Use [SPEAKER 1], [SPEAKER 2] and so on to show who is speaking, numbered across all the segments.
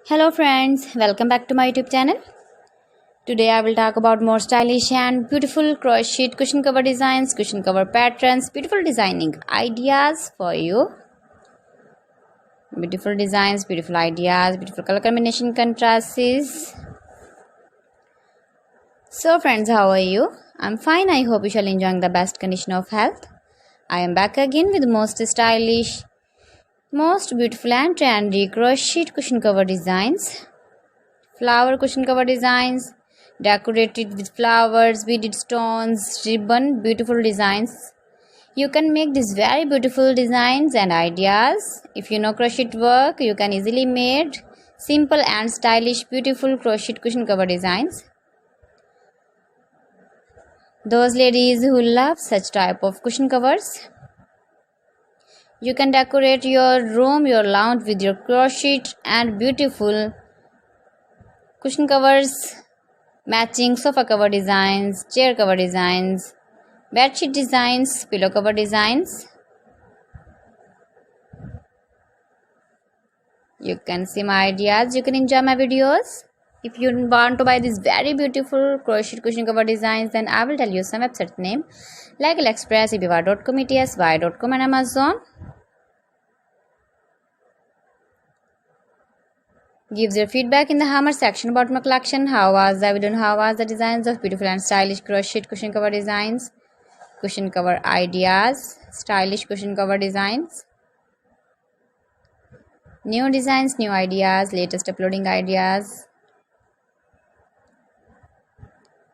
[SPEAKER 1] Hello friends, welcome back to my YouTube channel. Today I will talk about more stylish and beautiful crochet cushion cover designs, cushion cover patterns, beautiful designing ideas for you. Beautiful designs, beautiful ideas, beautiful color combination contrasts. So friends, how are you? I'm fine. I hope you shall enjoy the best condition of health. I am back again with most stylish, most beautiful and trendy crochet cushion cover designs. Flower cushion cover designs, decorated with flowers, beaded stones, ribbon, beautiful designs. You can make these very beautiful designs and ideas. If you know crochet work, you can easily make simple and stylish beautiful crochet cushion cover designs. Those ladies who love such type of cushion covers, you can decorate your room, your lounge with your crochet and beautiful cushion covers, matching sofa cover designs, chair cover designs, bedsheet designs, pillow cover designs. You can see my ideas, you can enjoy my videos. If you want to buy these very beautiful crochet cushion cover designs, then I will tell you some website name like AliExpress, eBay.com, etsy.com and Amazon. Give your feedback in the hammer section about my collection. How was the video and how was the designs of beautiful and stylish crochet cushion cover designs, cushion cover ideas, stylish cushion cover designs, new designs, new ideas, latest uploading ideas.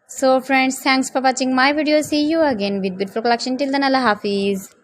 [SPEAKER 1] So friends, thanks for watching my video. See you again with beautiful collection. Till then, Allah Hafiz.